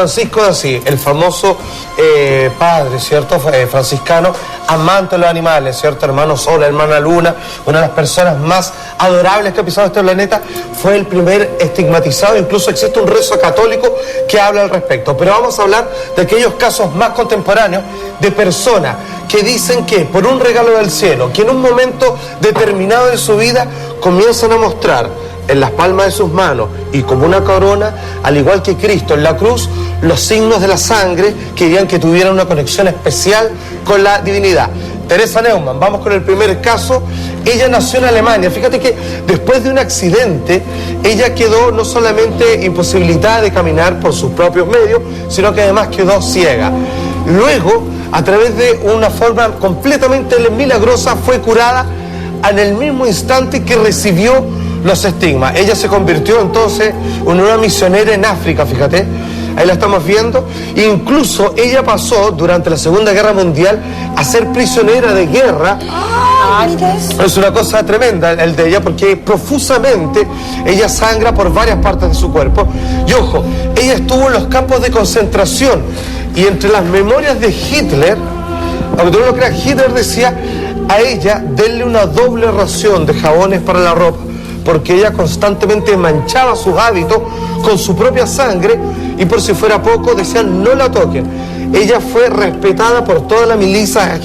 Francisco de Asís, el famoso padre, ¿cierto? Franciscano, amante de los animales, ¿cierto? Hermano Sol, hermana Luna, una de las personas más adorables que ha pisado este planeta, fue el primer estigmatizado. Incluso existe un rezo católico que habla al respecto. Pero vamos a hablar de aquellos casos más contemporáneos de personas que dicen que por un regalo del cielo, que en un momento determinado de su vida comienzan a mostrar en las palmas de sus manos y como una corona, al igual que Cristo en la cruz, los signos de la sangre que querían que tuvieran una conexión especial con la divinidad. Teresa Neumann, vamos con el primer caso. Ella nació en Alemania. Fíjate que después de un accidente, ella quedó no solamente imposibilitada de caminar por sus propios medios, sino que además quedó ciega. Luego, a través de una forma completamente milagrosa, fue curada en el mismo instante que recibió los estigmas. Ella se convirtió entonces en una misionera en África, fíjate. Ahí la estamos viendo. Incluso ella pasó durante la Segunda Guerra Mundial a ser prisionera de guerra. Es una cosa tremenda el de ella, porque profusamente ella sangra por varias partes de su cuerpo. Y ojo, ella estuvo en los campos de concentración. Y entre las memorias de Hitler, aunque tú no lo creas, Hitler decía a ella, denle una doble ración de jabones para la ropa, porque ella constantemente manchaba sus hábitos con su propia sangre, y por si fuera poco decían no la toquen. Ella fue respetada por toda la milicia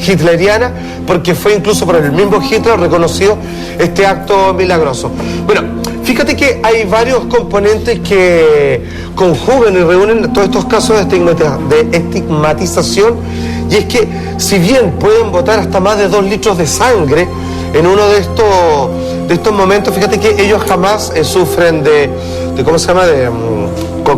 hitleriana, porque fue incluso por el mismo Hitler reconocido este acto milagroso. Bueno, fíjate que hay varios componentes que conjugan y reúnen todos estos casos de estigmatización, y es que si bien pueden botar hasta más de 2 litros de sangre en uno de estos momentos, fíjate que ellos jamás sufren de ¿cómo se llama?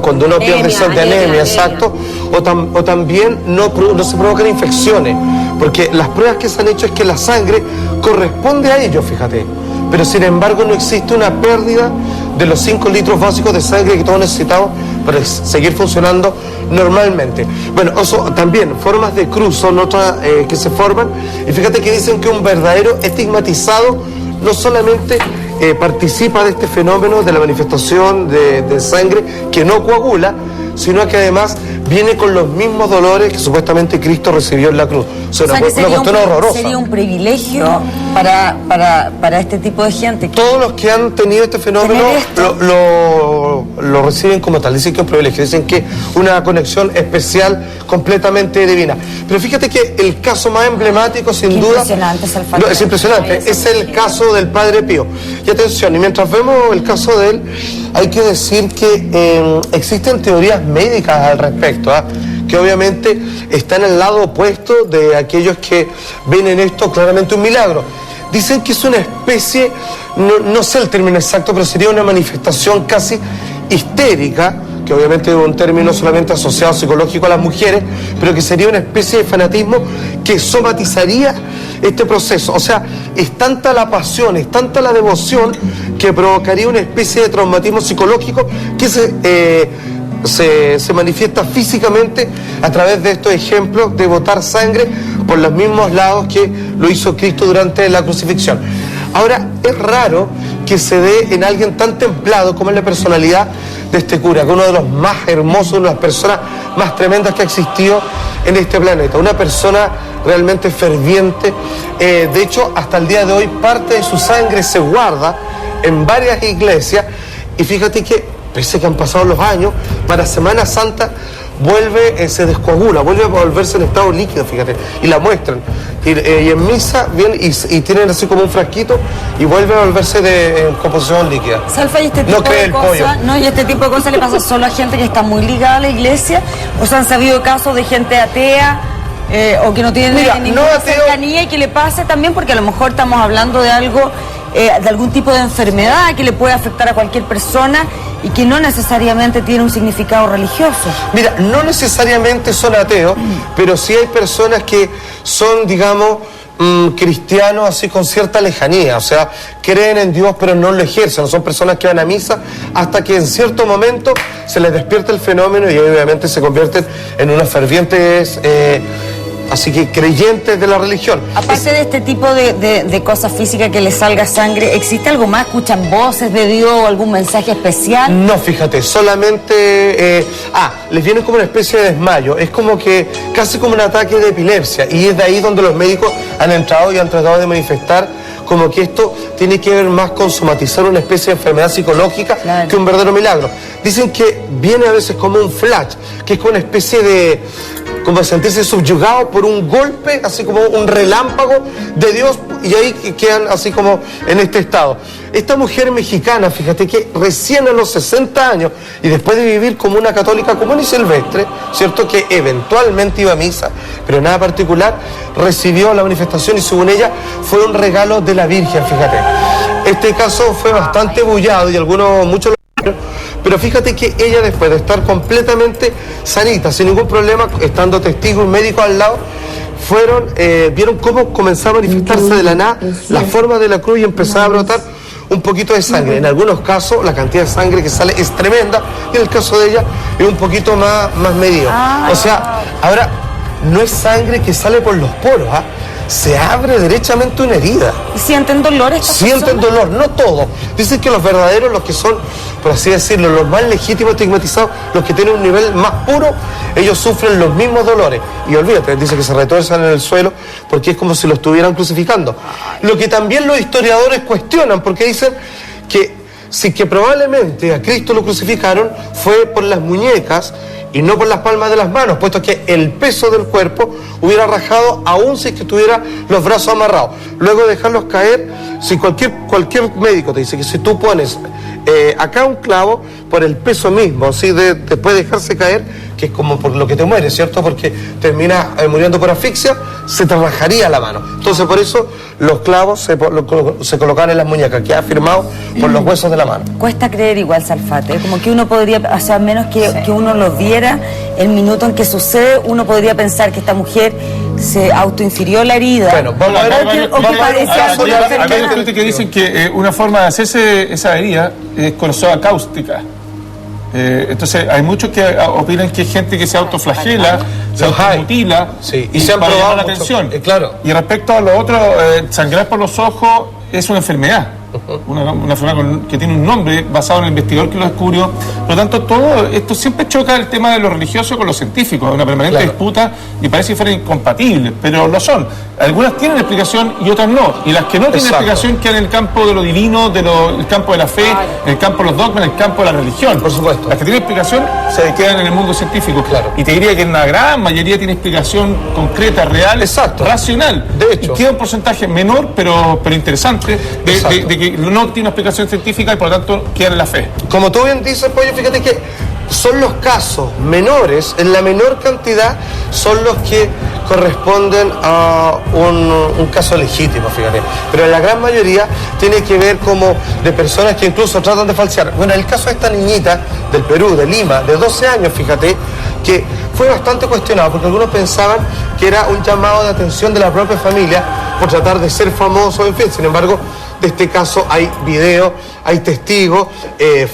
Cuando uno pierde sangre, de anemia, exacto, o también no se provocan infecciones, porque las pruebas que se han hecho es que la sangre corresponde a ellos, fíjate, pero sin embargo no existe una pérdida de los 5 litros básicos de sangre que todos necesitamos para seguir funcionando normalmente. Bueno, eso también, formas de cruz son otras que se forman, y fíjate que dicen que un verdadero estigmatizado no solamente participa de este fenómeno de la manifestación de sangre que no coagula, sino que además viene con los mismos dolores que supuestamente Cristo recibió en la cruz. O sea, una cuestión horrorosa. Sería un privilegio para este tipo de gente. Todos los que han tenido este fenómeno lo reciben como tal. Dicen que es un privilegio, dicen que una conexión especial completamente divina. Pero fíjate que el caso más emblemático, sin duda, es impresionante, es el caso del Padre Pío. Y atención, y mientras vemos el caso de él, hay que decir que existen teorías médicas al respecto, que obviamente están al lado opuesto de aquellos que ven en esto claramente un milagro. Dicen que es una especie, no sé el término exacto, pero sería una manifestación casi histérica, que obviamente es un término solamente asociado psicológico a las mujeres, pero que sería una especie de fanatismo que somatizaría este proceso. O sea, es tanta la pasión, es tanta la devoción, que provocaría una especie de traumatismo psicológico que se manifiesta físicamente a través de estos ejemplos de botar sangre por los mismos lados que lo hizo Cristo durante la crucifixión. Ahora, es raro que se dé en alguien tan templado como es la personalidad de este cura, que es uno de los más hermosos, una de las personas más tremendas que ha existido en este planeta, una persona realmente ferviente. De hecho, hasta el día de hoy parte de su sangre se guarda en varias iglesias, y fíjate que pese a que han pasado los años, para Semana Santa vuelve, se descoagula, vuelve a volverse en estado líquido, fíjate, y la muestran. Y en misa vienen y tienen así como un frasquito y vuelve a volverse en composición líquida. Salfa, y este tipo de cosas, y este tipo de cosas le pasa solo a gente que está muy ligada a la iglesia, o se han sabido casos de gente atea, o que no tiene ninguna cercanía, y que le pase también, porque a lo mejor estamos hablando de algo, de algún tipo de enfermedad que le puede afectar a cualquier persona y que no necesariamente tiene un significado religioso. Mira, no necesariamente son ateos, pero sí hay personas que son, digamos, cristianos así con cierta lejanía, o sea, creen en Dios pero no lo ejercen, son personas que van a misa hasta que en cierto momento se les despierta el fenómeno y obviamente se convierten en unos fervientes así que creyentes de la religión. Aparte de este tipo de cosas físicas que les salga sangre, ¿existe algo más? ¿Escuchan voces de Dios o algún mensaje especial? No, fíjate, solamente... les viene como una especie de desmayo, es como que casi como un ataque de epilepsia, y es de ahí donde los médicos han entrado y han tratado de manifestar como que esto tiene que ver más con somatizar una especie de enfermedad psicológica que un verdadero milagro. Dicen que viene a veces como un flash, que es como una especie de... como sentirse subyugado por un golpe, así como un relámpago de Dios, y ahí quedan así como en este estado. Esta mujer mexicana, fíjate que recién a los 60 años, y después de vivir como una católica común y silvestre, ¿cierto?, que eventualmente iba a misa, pero nada particular, recibió la manifestación y según ella fue un regalo de la Virgen, fíjate. Este caso fue bastante bullado y muchos pero fíjate que ella, después de estar completamente sanita, sin ningún problema, estando testigo y médico al lado, vieron cómo comenzaba a manifestarse de la nada la forma de la cruz y empezaba a brotar un poquito de sangre. En algunos casos la cantidad de sangre que sale es tremenda, y en el caso de ella es un poquito más medido. O sea, ahora no es sangre que sale por los poros, se abre derechamente una herida. ¿Sienten dolor estas personas? Sienten dolor, no todos. Dicen que los verdaderos, los que son, por así decirlo, los más legítimos estigmatizados, los que tienen un nivel más puro, ellos sufren los mismos dolores. Y olvídate, dice que se retuerzan en el suelo porque es como si lo estuvieran crucificando. Lo que también los historiadores cuestionan, porque dicen que si que probablemente a Cristo lo crucificaron fue por las muñecas y no por las palmas de las manos, puesto que el peso del cuerpo hubiera rajado aún si es que tuviera los brazos amarrados. Luego de dejarlos caer, si cualquier médico te dice que si tú pones acá un clavo, por el peso mismo, ¿sí? Después de dejarse caer, que es como por lo que te mueres, ¿cierto? Porque terminas muriendo por asfixia, se te rajaría la mano. Entonces por eso los clavos se colocan en las muñecas, que ha firmado por los huesos de la mano. Cuesta creer igual, Salfate, como que uno podría, o sea, menos que uno lo viera, el minuto en que sucede, uno podría pensar que esta mujer se autoinfirió la herida. Bueno, vamos a ver. Hay estudios que dicen que una forma de hacerse esa herida es con soda cáustica. Entonces hay muchos que opinan que hay gente que se autoflagela, se automutila, y se han para probado llamar la atención. Claro. Y respecto a lo otro, sangrar por los ojos es una enfermedad. Una enfermedad que tiene un nombre basado en el investigador que lo descubrió. Por lo tanto, todo esto siempre choca el tema de lo religioso con lo científico. Es una permanente disputa y parece que fueran incompatibles, pero lo son. Algunas tienen explicación y otras no. Y las que no tienen explicación quedan en el campo de lo divino, el campo de la fe, en el campo de los dogmas, en el campo de la religión. Por supuesto. Las que tienen explicación se quedan en el mundo científico. Claro. Y te diría que en la gran mayoría tiene explicación concreta, real, racional. De hecho. Y queda un porcentaje menor, pero interesante, de que no tiene una explicación científica y por lo tanto queda en la fe. Como tú bien dices, Pollo, fíjate que son los casos menores, en la menor cantidad, son los que corresponden a un caso legítimo, fíjate. Pero en la gran mayoría tiene que ver como de personas que incluso tratan de falsear. Bueno, el caso de esta niñita del Perú, de Lima, de 12 años, fíjate, que fue bastante cuestionado porque algunos pensaban que era un llamado de atención de la propia familia por tratar de ser famoso, en fin. Sin embargo, de este caso hay video, hay testigos,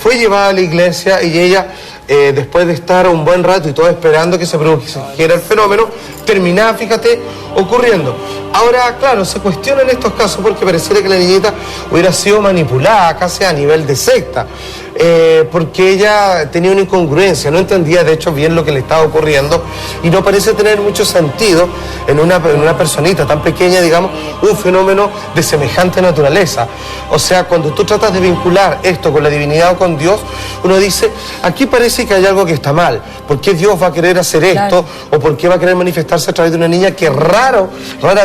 fue llevada a la iglesia y ella, después de estar un buen rato y todo esperando que se produjera el fenómeno, terminaba, fíjate, ocurriendo. Ahora, claro, se cuestionan estos casos porque pareciera que la niñita hubiera sido manipulada casi a nivel de secta, porque ella tenía una incongruencia, no entendía de hecho bien lo que le estaba ocurriendo y no parece tener mucho sentido en una personita tan pequeña, digamos, un fenómeno de semejante naturaleza. O sea, cuando tú tratas de vincular esto con la divinidad o con Dios, uno dice, aquí parece que hay algo que está mal. ¿Por qué Dios va a querer hacer esto? ¿O por qué va a querer manifestarse a través de una niña que rara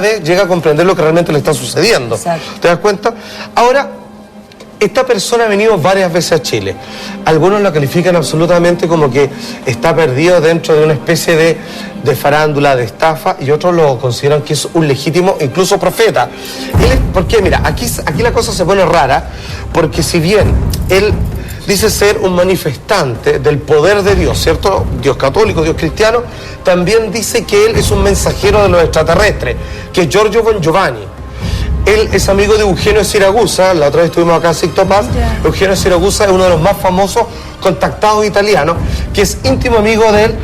vez llega a comprender lo que realmente le está sucediendo? Exacto. ¿Te das cuenta? Ahora, esta persona ha venido varias veces a Chile. Algunos lo califican absolutamente como que está perdido dentro de una especie de farándula, de estafa, y otros lo consideran que es un legítimo, incluso profeta. Porque, mira, aquí la cosa se pone rara, porque si bien él dice ser un manifestante del poder de Dios, ¿cierto? Dios católico, Dios cristiano, también dice que él es un mensajero de los extraterrestres, que es Giorgio Bon Giovanni. Él es amigo de Eugenio de Siragusa, la otra vez estuvimos acá en Sixto Paz. Eugenio de Siragusa es uno de los más famosos contactados italianos, que es íntimo amigo de él,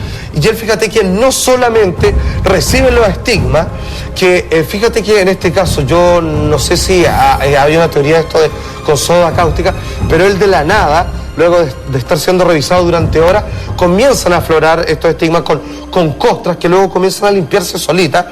y él, fíjate que no solamente recibe los estigmas, que fíjate que en este caso, yo no sé si había una teoría de esto con soda cáustica, pero él de la nada, luego de estar siendo revisado durante horas, comienzan a aflorar estos estigmas con costras que luego comienzan a limpiarse solitas,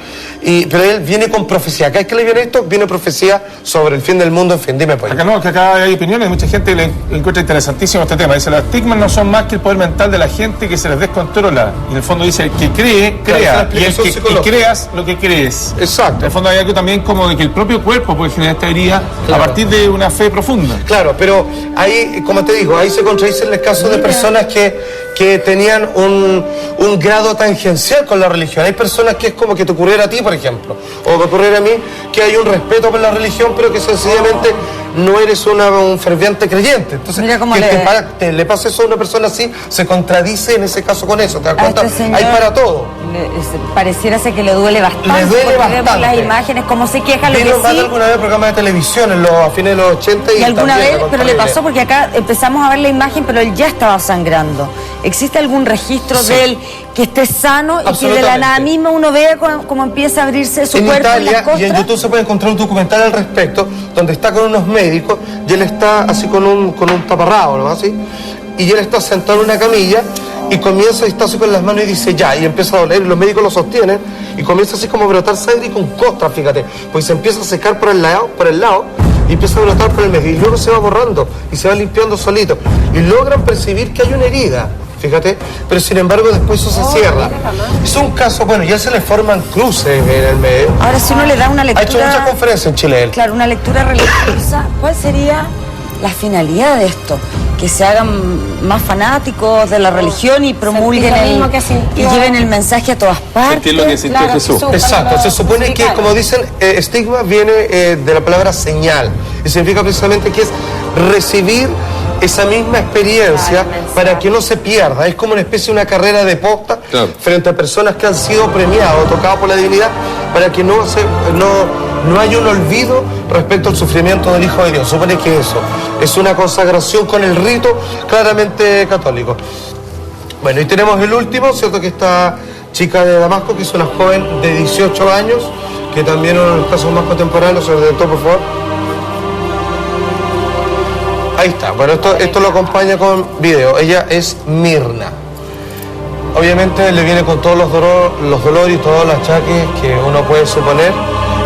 pero él viene con profecía. Cada vez que le viene esto, viene profecía sobre el fin del mundo, en fin, dime pues. Acá no, que acá hay opiniones, mucha gente le encuentra interesantísimo este tema. Dice, los estigmas no son más que el poder mental de la gente que se les descontrola. Y en el fondo dice, el que cree, crea, y el que creas lo que crees. Exacto. En el fondo hay algo también como de que el propio cuerpo puede generar esta herida a partir de una fe profunda. Claro, pero ahí, como te digo, ahí se contradicen los casos de personas que tenían un grado tangencial con la religión. Hay personas que es como que te ocurriera a ti, por ejemplo, o me ocurriera a mí, que hay un respeto por la religión, pero que sencillamente no eres un ferviente creyente. Entonces, que le pase eso a una persona así, se contradice en ese caso con eso. ¿Te das cuenta? Hay para todo. Pareciera ser que le duele bastante. Le duele bastante. Vemos las imágenes, cómo se queja, lo que sí. Alguna vez programas de televisión a fines de los 80 y alguna vez, pero le pasó porque acá empezamos a ver la imagen, pero él ya estaba sangrando. ¿Existe algún registro de él que esté sano y que de la nada misma uno vea cómo empieza a abrirse su cuerpo? En Italia, y en YouTube se puede encontrar un documental al respecto, donde está con unos médicos y él está así con un taparrabo, ¿no? Así, y él está sentado en una camilla y comienza a estar así con las manos y dice ya, y empieza a doler, y los médicos lo sostienen y comienza así como a brotar sangre y con costras, fíjate, pues se empieza a secar por el lado y empieza a brotar por el medio y luego se va borrando y se va limpiando solito y logran percibir que hay una herida, fíjate, pero sin embargo después eso se cierra. Es un caso, bueno, ya se le forman cruces en el medio. Ahora, si uno le da una lectura... Ha hecho muchas conferencias en Chile él. Claro, una lectura religiosa, ¿cuál sería la finalidad de esto? Que se hagan más fanáticos de la religión y promulguen y lleven el mensaje a todas partes. ¿Qué es lo que sintió Jesús? Exacto, se supone que, como dicen, estigma viene de la palabra señal, y significa precisamente que es recibir esa misma experiencia para que no se pierda. Es como una especie de una carrera de posta frente a personas que han sido premiadas o tocadas por la divinidad, para que no haya un olvido respecto al sufrimiento del Hijo de Dios. Supone que eso es una consagración con el rito claramente católico. Bueno, y tenemos el último, ¿cierto? Que esta chica de Damasco, que es una joven de 18 años, que también uno de los casos más contemporáneos, señor director, por favor. Ahí está, bueno, esto lo acompaña con video. Ella es Mirna. Obviamente le viene con todos los dolores y todos los achaques que uno puede suponer.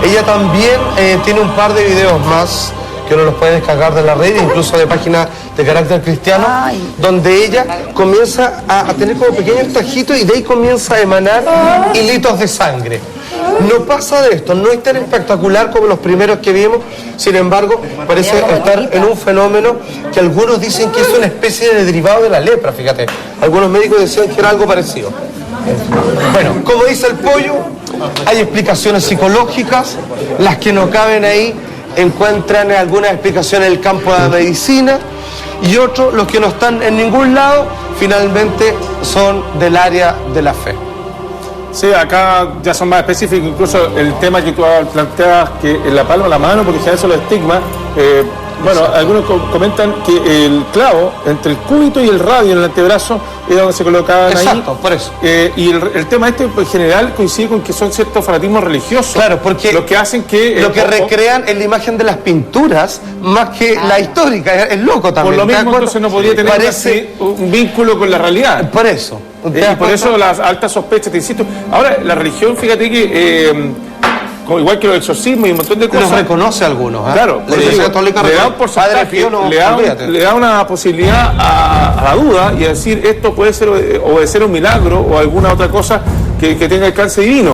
Ella también tiene un par de videos más que uno los puede descargar de la red, incluso de páginas de carácter cristiano, donde ella comienza a tener como pequeños tajitos y de ahí comienza a emanar hilitos de sangre. No pasa de esto, no es tan espectacular como los primeros que vimos, sin embargo, parece estar en un fenómeno que algunos dicen que es una especie de derivado de la lepra, fíjate. Algunos médicos decían que era algo parecido. Bueno, como dice el pollo, hay explicaciones psicológicas, las que no caben ahí encuentran algunas explicaciones en el campo de la medicina, y otros, los que no están en ningún lado, finalmente son del área de la fe. Sí, acá ya son más específicos, incluso el tema que tú planteas, que en la palma de la mano, porque ya son los estigmas. Bueno, algunos comentan que el clavo entre el cúbito y el radio en el antebrazo es donde se colocaban ahí. Exacto, por eso. Y el tema en general coincide con que son ciertos fanatismos religiosos. Claro, porque lo que hacen que... lo que recrean es la imagen de las pinturas más que la histórica. Es loco también. Por lo mismo, entonces no podría tener un vínculo con la realidad. Por eso. Y por eso las altas sospechas, te insisto. Ahora, la religión, fíjate que... igual que los exorcismos y un montón de cosas. Los reconoce algunos, ¿eh? Claro, la Iglesia Católica le da un porcentaje, le da una posibilidad a la duda y a decir esto puede ser obedecer un milagro o alguna otra cosa que tenga alcance divino.